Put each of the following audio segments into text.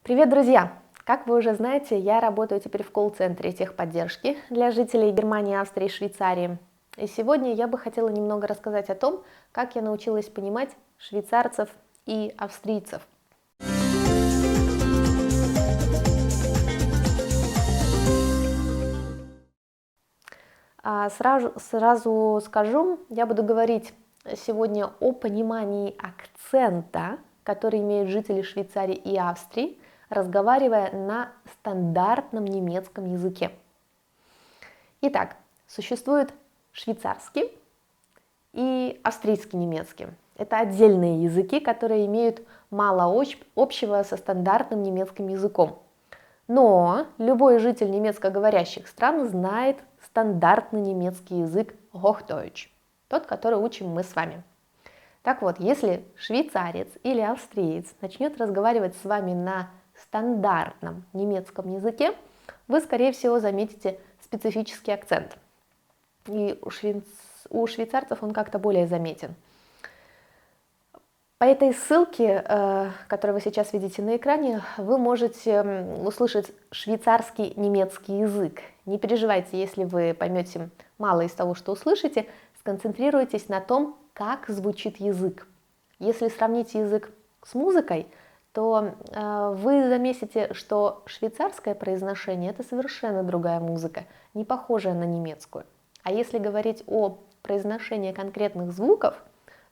Привет, друзья! Как вы уже знаете, я работаю теперь в колл-центре техподдержки для жителей Германии, Австрии и Швейцарии. И сегодня я бы хотела немного рассказать о том, как я научилась понимать швейцарцев и австрийцев. Сразу скажу, я буду говорить сегодня о понимании акцента, который имеют жители Швейцарии и Австрии, разговаривая на стандартном немецком языке. Итак, существует швейцарский и австрийский немецкий. Это отдельные языки, которые имеют мало общего со стандартным немецким языком. Но любой житель немецкоговорящих стран знает стандартный немецкий язык Hochdeutsch, тот, который учим мы с вами. Так вот, если швейцарец или австриец начнет разговаривать с вами на стандартном немецком языке, вы, скорее всего, заметите специфический акцент. И у швейцарцев он как-то более заметен. По этой ссылке, которую вы сейчас видите на экране, вы можете услышать швейцарский немецкий язык. Не переживайте, если вы поймете мало из того, что услышите, сконцентрируйтесь на том, как звучит язык. Если сравнить язык с музыкой, то вы заметите, что швейцарское произношение – это совершенно другая музыка, не похожая на немецкую. А если говорить о произношении конкретных звуков,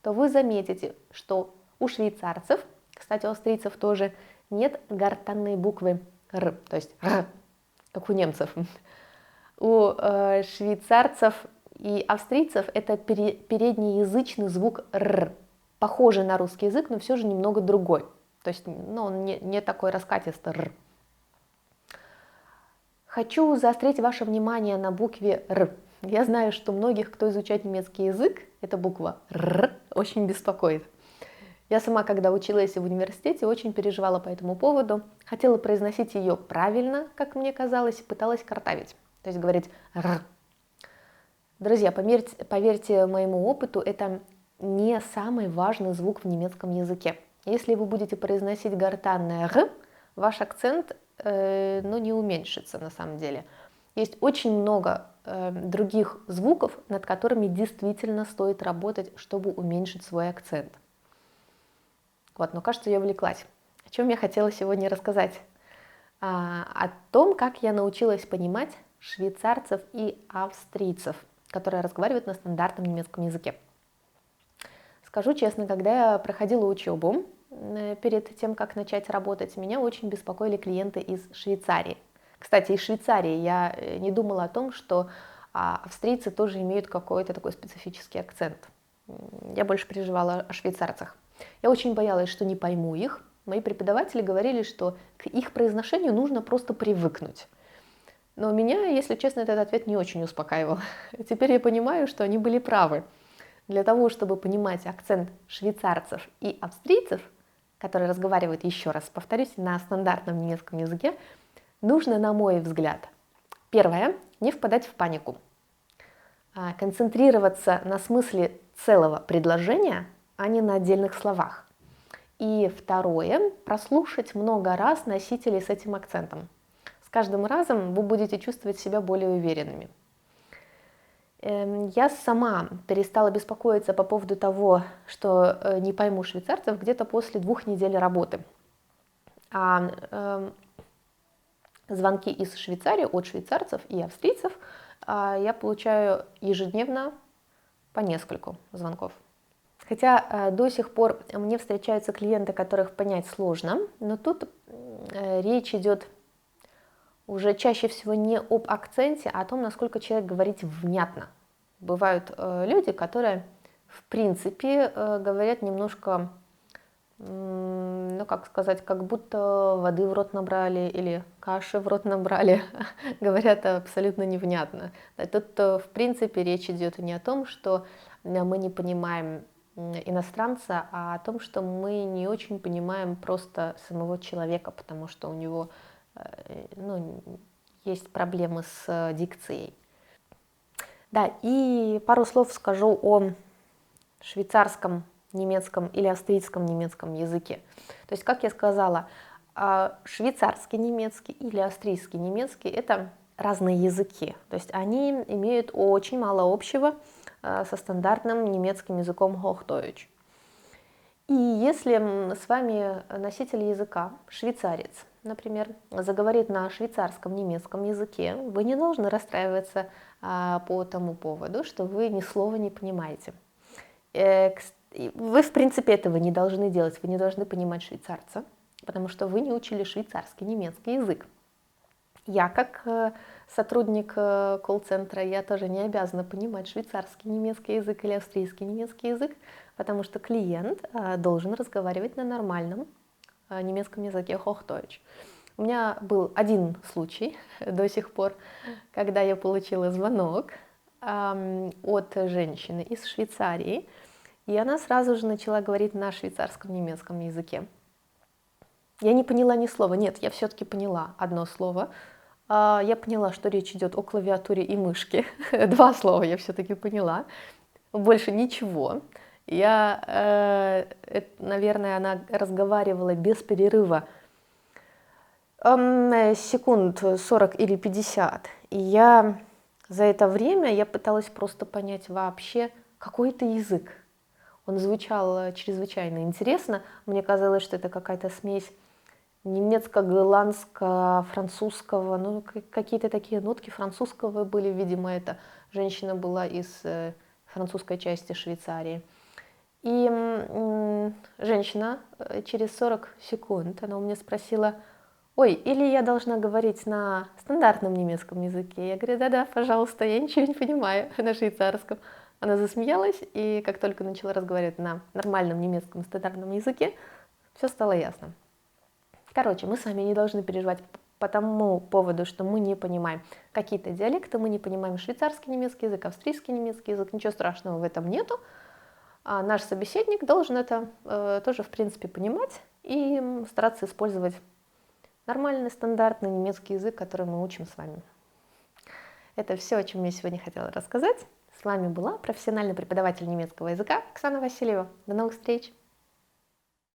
то вы заметите, что у швейцарцев, кстати, у австрийцев тоже, нет гортанной буквы «р», то есть «р», как у немцев. У швейцарцев и австрийцев это переднеязычный звук «р», похожий на русский язык, но все же немного другой. То есть он не такой раскатистый «р». Хочу заострить ваше внимание на букве «р». Я знаю, что многих, кто изучает немецкий язык, эта буква «р» очень беспокоит. Я сама, когда училась в университете, очень переживала по этому поводу, хотела произносить ее правильно, как мне казалось, и пыталась картавить, то есть говорить «р». Друзья, поверьте моему опыту, это не самый важный звук в немецком языке. Если вы будете произносить гортанное «р», ваш акцент не уменьшится на самом деле. Есть очень много других звуков, над которыми действительно стоит работать, чтобы уменьшить свой акцент. Вот, но кажется, я увлеклась. О чем я хотела сегодня рассказать? О том, как я научилась понимать швейцарцев и австрийцев, которые разговаривают на стандартном немецком языке. Скажу честно, когда я проходила учебу, перед тем, как начать работать, меня очень беспокоили клиенты из Швейцарии. Кстати, из Швейцарии я не думала о том, что австрийцы тоже имеют какой-то такой специфический акцент. Я больше переживала о швейцарцах. Я очень боялась, что не пойму их. Мои преподаватели говорили, что к их произношению нужно просто привыкнуть. Но меня, если честно, этот ответ не очень успокаивал. Теперь я понимаю, что они были правы. Для того, чтобы понимать акцент швейцарцев и австрийцев, которые разговаривают, еще раз повторюсь, на стандартном немецком языке, нужно, на мой взгляд, первое, не впадать в панику, концентрироваться на смысле целого предложения, а не на отдельных словах. И второе, прослушать много раз носителей с этим акцентом. С каждым разом вы будете чувствовать себя более уверенными. Я сама перестала беспокоиться по поводу того, что не пойму швейцарцев, где-то после 2 недель работы. Звонки из Швейцарии от швейцарцев и австрийцев я получаю ежедневно по нескольку звонков. Хотя до сих пор мне встречаются клиенты, которых понять сложно, но тут речь идет уже чаще всего не об акценте, а о том, насколько человек говорит внятно. Бывают люди, которые, в принципе, говорят немножко, как сказать, как будто воды в рот набрали или каши в рот набрали, говорят абсолютно невнятно. Тут, в принципе, речь идет не о том, что мы не понимаем иностранца, а о том, что мы не очень понимаем просто самого человека, потому что у него есть проблемы с дикцией. Да, и пару слов скажу о швейцарском немецком или австрийском немецком языке. То есть, как я сказала, А швейцарский немецкий или австрийский немецкий — это разные языки, то есть они имеют очень мало общего со стандартным немецким языком Hochdeutsch. И если с вами носитель языка, швейцарец, например, заговорит на швейцарском немецком языке, вы не должны расстраиваться по тому поводу, что вы ни слова не понимаете. Вы, в принципе, этого не должны делать, вы не должны понимать швейцарца, потому что вы не учили швейцарский немецкий язык. Я, как сотрудник колл-центра, я тоже не обязана понимать швейцарский немецкий язык или австрийский немецкий язык, потому что клиент должен разговаривать на нормальном немецком языке Hochdeutsch. У меня был один случай до сих пор, когда я получила звонок от женщины из Швейцарии, и она сразу же начала говорить на швейцарском немецком языке. Я не поняла ни слова. Нет, я все-таки поняла одно слово. Я поняла, что речь идет о клавиатуре и мышке. Два слова я все-таки поняла. Больше ничего. Наверное, она разговаривала без перерыва секунд 40 или 50. И за это время я пыталась просто понять вообще, какой это язык. Он звучал чрезвычайно интересно. Мне казалось, что это какая-то смесь немецко-голландского, французского, ну, какие-то такие нотки французского были, видимо, это женщина была из французской части Швейцарии. И женщина через 40 секунд, она у меня спросила: ой, или я должна говорить на стандартном немецком языке? Я говорю: да-да, пожалуйста, я ничего не понимаю на швейцарском. Она засмеялась, и как только начала разговаривать на нормальном немецком стандартном языке, все стало ясно. Короче, мы с вами не должны переживать по тому поводу, что мы не понимаем какие-то диалекты, мы не понимаем швейцарский немецкий язык, австрийский немецкий язык, ничего страшного в этом нету. А наш собеседник должен это тоже, в принципе, понимать и стараться использовать нормальный, стандартный немецкий язык, который мы учим с вами. Это все, о чем я сегодня хотела рассказать. С вами была профессиональный преподаватель немецкого языка Оксана Васильева. До новых встреч!